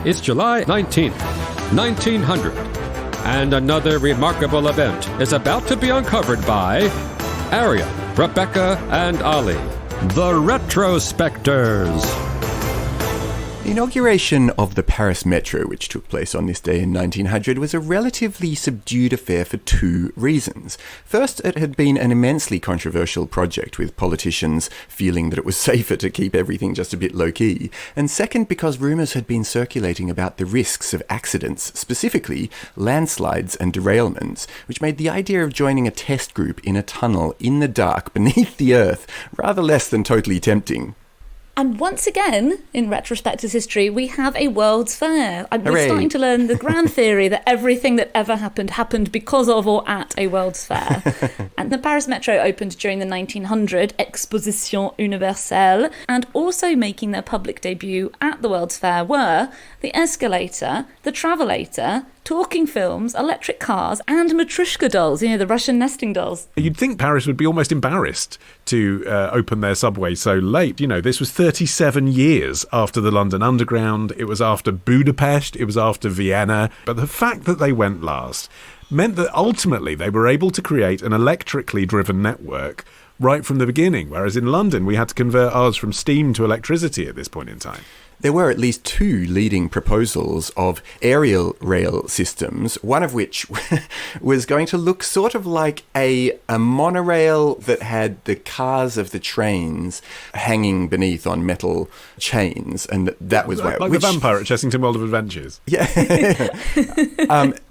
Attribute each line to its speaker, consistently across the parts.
Speaker 1: It's July 19th, 1900, and another remarkable event is about to be uncovered by Arion, Rebecca, and Olly, the Retrospectors.
Speaker 2: The inauguration of the Paris Metro, which took place on this day in 1900, was a relatively subdued affair for two reasons. First, it had been an immensely controversial project, with politicians feeling that it was safer to keep everything just a bit low-key. And second, because rumours had been circulating about the risks of accidents, specifically landslides and derailments, which made the idea of joining a test group in a tunnel in the dark beneath the earth rather less than totally tempting.
Speaker 3: And once again, in Retrospectors history, we have a World's Fair. We're starting to learn the grand theory that everything that ever happened because of or at a World's Fair. And the Paris Metro opened during the 1900 Exposition Universelle, and also making their public debut at the World's Fair were the escalator, the travelator, talking films, electric cars, and Matryoshka dolls, the Russian nesting dolls.
Speaker 4: You'd think Paris would be almost embarrassed to open their subway so late. This was 37 years after the London Underground. It was after Budapest. It was after Vienna. But the fact that they went last meant that ultimately they were able to create an electrically driven network right from the beginning, whereas in London we had to convert ours from steam to electricity at this point in time.
Speaker 2: There were at least two leading proposals of aerial rail systems, one of which was going to look sort of like a monorail that had the cars of the trains hanging beneath on metal chains, and that was
Speaker 4: like the vampire at Chessington World of Adventures.
Speaker 2: Yeah.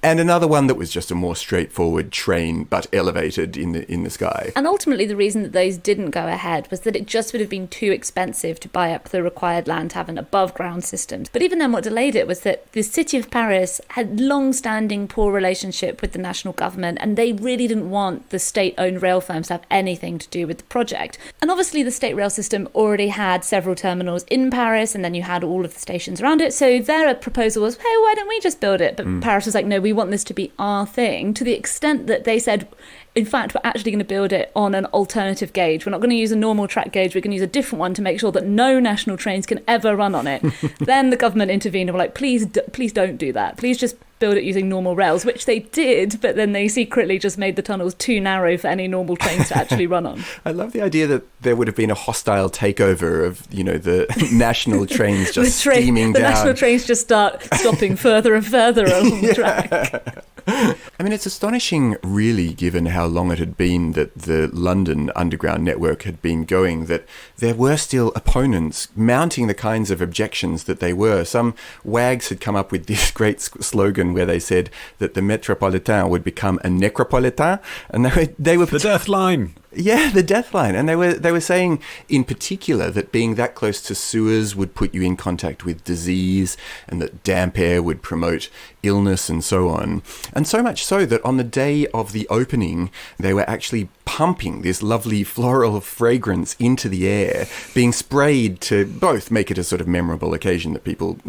Speaker 2: And another one that was just a more straightforward train, but elevated in the sky.
Speaker 3: And ultimately the reason that those didn't go ahead was that it just would have been too expensive to buy up the required land to have an above-ground systems. But even then, what delayed it was that the city of Paris had long-standing poor relationship with the national government, and they really didn't want the state-owned rail firms to have anything to do with the project. And obviously the state rail system already had several terminals in Paris, and then you had all of the stations around it, so their proposal was, hey, why don't we just build it? But Paris was like, no, we want this to be our thing, to the extent that they said, in fact, we're actually going to build it on an alternative gauge. We're not going to use a normal track gauge. We're going to use a different one to make sure that no national trains can ever run on it. Then the government intervened and were like, please don't do that. Please just build it using normal rails, which they did, but then they secretly just made the tunnels too narrow for any normal trains to actually run on.
Speaker 2: I love the idea that there would have been a hostile takeover of, the national trains just steaming down.
Speaker 3: The national trains just start stopping further and further along the track.
Speaker 2: I mean, it's astonishing, really, given how long it had been that the London Underground network had been going, that there were still opponents mounting the kinds of objections that they were. Some wags had come up with this great slogan where they said that the Metropolitan would become a Necropolitan, and they were
Speaker 4: the death line.
Speaker 2: Yeah, the death line. And they were saying in particular that being that close to sewers would put you in contact with disease, and that damp air would promote illness and so on. And so much so that on the day of the opening, they were actually pumping this lovely floral fragrance into the air, being sprayed to both make it a sort of memorable occasion that people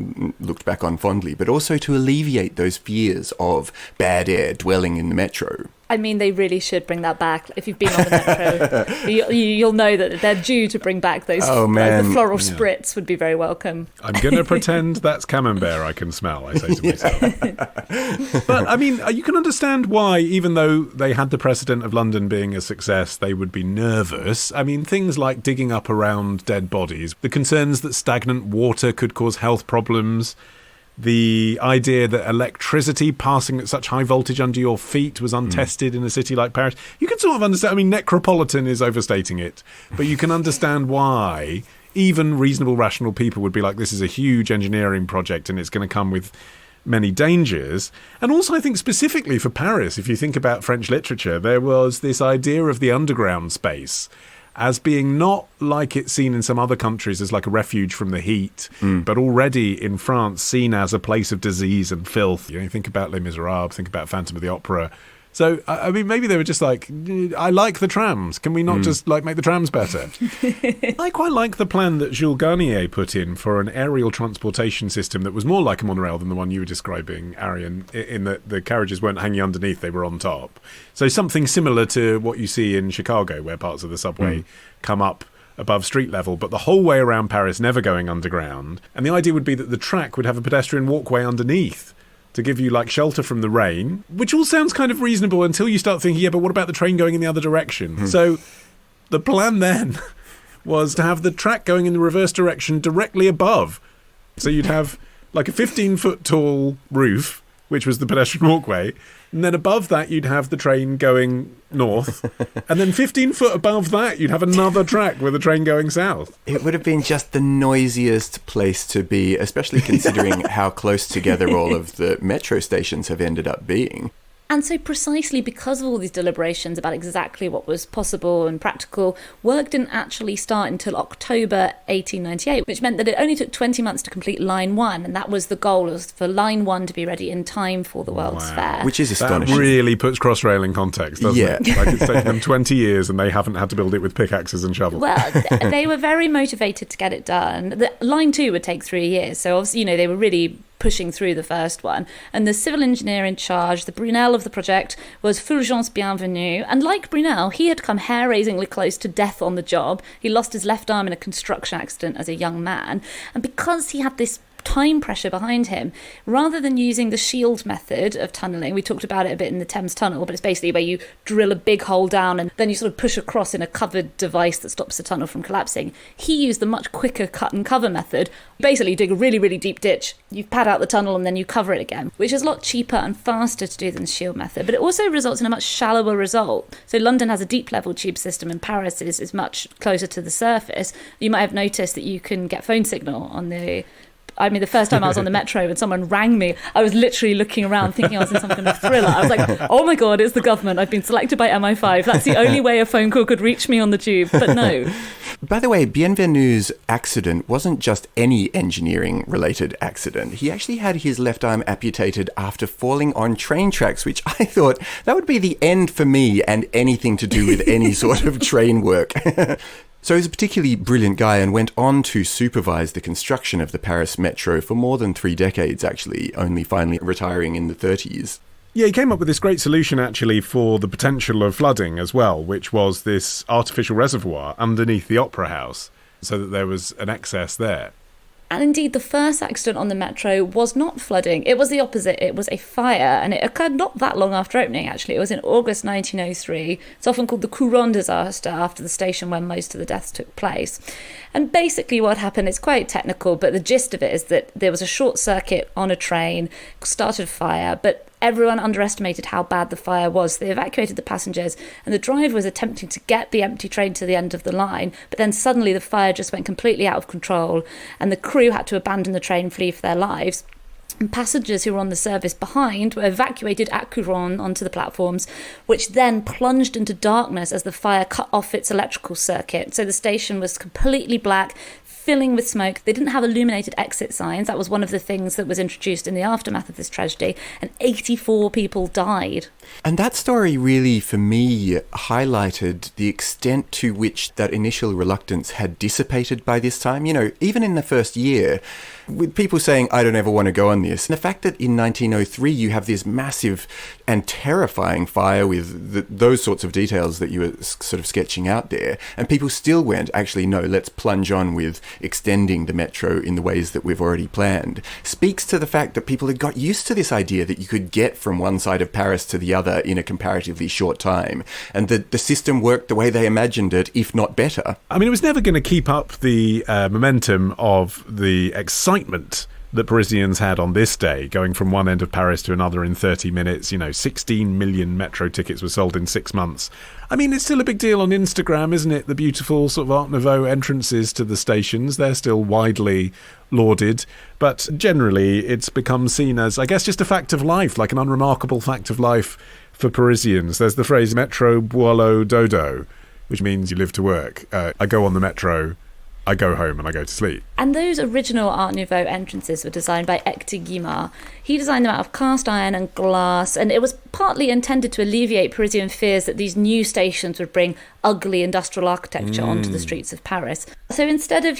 Speaker 2: looked back on fondly, but also to alleviate those fears of bad air dwelling in the metro.
Speaker 3: I mean, they really should bring that back. If you've been on the metro, you'll know that they're due to bring back those.
Speaker 2: Oh, man.
Speaker 3: The floral spritz would be very welcome.
Speaker 4: I'm going to pretend that's camembert I can smell, I say to myself. But, I mean, you can understand why, even though they had the precedent of London being a success, they would be nervous. I mean, things like digging up around dead bodies, the concerns that stagnant water could cause health problems, the idea that electricity passing at such high voltage under your feet was untested in a city like Paris. You can sort of understand. I mean, Necropolitan is overstating it, but you can understand why even reasonable, rational people would be like, this is a huge engineering project and it's going to come with many dangers. And also, I think specifically for Paris, if you think about French literature, there was this idea of the underground space as being not like it's seen in some other countries as like a refuge from the heat, but already in France seen as a place of disease and filth. You think about Les Miserables, think about Phantom of the Opera. So, I mean, maybe they were just like, I like the trams. Can we not just make the trams better? I quite like the plan that Jules Garnier put in for an aerial transportation system that was more like a monorail than the one you were describing, Arion, in that the carriages weren't hanging underneath, they were on top. So something similar to what you see in Chicago, where parts of the subway come up above street level, but the whole way around Paris never going underground. And the idea would be that the track would have a pedestrian walkway underneath to give you like shelter from the rain, which all sounds kind of reasonable until you start thinking, yeah, but what about the train going in the other direction? So the plan then was to have the track going in the reverse direction directly above. So you'd have like a 15-foot tall roof, which was the pedestrian walkway, and then above that you'd have the train going north, and then 15 foot above that you'd have another track with a train going south.
Speaker 2: It would have been just the noisiest place to be, especially considering how close together all of the metro stations have ended up being.
Speaker 3: And so precisely because of all these deliberations about exactly what was possible and practical, work didn't actually start until October 1898, which meant that it only took 20 months to complete Line 1, and that was the goal, was for Line 1 to be ready in time for the World's Fair.
Speaker 2: Which is astonishing.
Speaker 4: That really puts Crossrail in context, doesn't it? Like it's taken them 20 years and they haven't had to build it with pickaxes and shovels.
Speaker 3: Well, they were very motivated to get it done. Line 2 would take 3 years, so obviously, they were really pushing through the first one. And the civil engineer in charge, the Brunel of the project, was Fulgence Bienvenüe. And like Brunel, he had come hair-raisingly close to death on the job. He lost his left arm in a construction accident as a young man. And because he had this time pressure behind him, rather than using the shield method of tunnelling, we talked about it a bit in the Thames Tunnel, but it's basically where you drill a big hole down and then you sort of push across in a covered device that stops the tunnel from collapsing. He used the much quicker cut and cover method. Basically, you dig a really, really deep ditch, you pad out the tunnel and then you cover it again, which is a lot cheaper and faster to do than the shield method, but it also results in a much shallower result. So London has a deep level tube system and Paris is much closer to the surface. You might have noticed that you can get phone signal on the first time I was on the metro and someone rang me, I was literally looking around thinking I was in some kind of thriller. I was like, oh my God, it's the government. I've been selected by MI5. That's the only way a phone call could reach me on the tube. But no.
Speaker 2: By the way, Bienvenue's accident wasn't just any engineering-related accident. He actually had his left arm amputated after falling on train tracks, which I thought that would be the end for me and anything to do with any sort of train work. So he's a particularly brilliant guy and went on to supervise the construction of the Paris Metro for more than 3 decades, actually, only finally retiring in the 30s.
Speaker 4: Yeah, he came up with this great solution, actually, for the potential of flooding as well, which was this artificial reservoir underneath the Opera House, so that there was an excess there.
Speaker 3: And indeed, the first accident on the metro was not flooding. It was the opposite. It was a fire, and it occurred not that long after opening, actually. It was in August 1903. It's often called the Couronne disaster, after the station where most of the deaths took place. And basically what happened, it's quite technical, but the gist of it is that there was a short circuit on a train, started a fire, but everyone underestimated how bad the fire was. They evacuated the passengers, and the driver was attempting to get the empty train to the end of the line, but then suddenly the fire just went completely out of control, and the crew had to abandon the train and flee for their lives. And passengers who were on the service behind were evacuated at Couronne onto the platforms, which then plunged into darkness as the fire cut off its electrical circuit. So the station was completely black, filling with smoke. They didn't have illuminated exit signs. That was one of the things that was introduced in the aftermath of this tragedy, and 84 people died.
Speaker 2: And that story really, for me, highlighted the extent to which that initial reluctance had dissipated by this time. Even in the first year, with people saying, I don't ever want to go on this. And the fact that in 1903 you have this massive and terrifying fire with those sorts of details that you were sort of sketching out there, and people still went, actually, no, let's plunge on with extending the metro in the ways that we've already planned, speaks to the fact that people had got used to this idea that you could get from one side of Paris to the other in a comparatively short time, and that the system worked the way they imagined it, if not better.
Speaker 4: I mean, it was never going to keep up the momentum of the excitement that Parisians had on this day, going from one end of Paris to another in 30 minutes. 16 million metro tickets were sold in 6 months. I mean, it's still a big deal on Instagram, isn't it? The beautiful sort of Art Nouveau entrances to the stations, they're still widely lauded. But generally, it's become seen as, I guess, just a fact of life, like an unremarkable fact of life for Parisians. There's the phrase metro boulot dodo, which means you live to work. I go on the metro, I go home and I go to sleep.
Speaker 3: And those original Art Nouveau entrances were designed by Hector Guimard. He designed them out of cast iron and glass, and it was partly intended to alleviate Parisian fears that these new stations would bring ugly industrial architecture onto the streets of Paris. So instead of,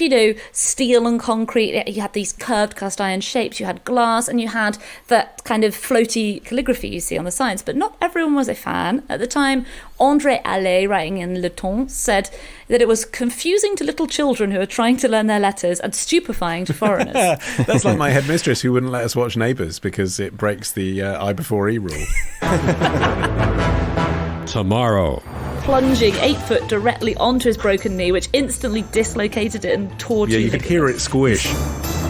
Speaker 3: steel and concrete, you had these curved cast iron shapes, you had glass, and you had that kind of floaty calligraphy you see on the signs. But not everyone was a fan. At the time, André Allais, writing in Le Temps, said that it was confusing to little children who are trying to learn their letters and stupefying to foreigners.
Speaker 4: That's like my headmistress who wouldn't let us watch Neighbours because it breaks the I before E rule.
Speaker 1: Tomorrow.
Speaker 3: Plunging 8 foot directly onto his broken knee, which instantly dislocated it and tore
Speaker 4: Yeah,
Speaker 3: two
Speaker 4: you could hear it squish.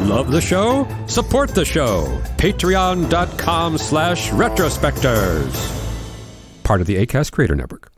Speaker 1: Love the show? Support the show. Patreon.com/retrospectors. Part of the Acast Creator Network.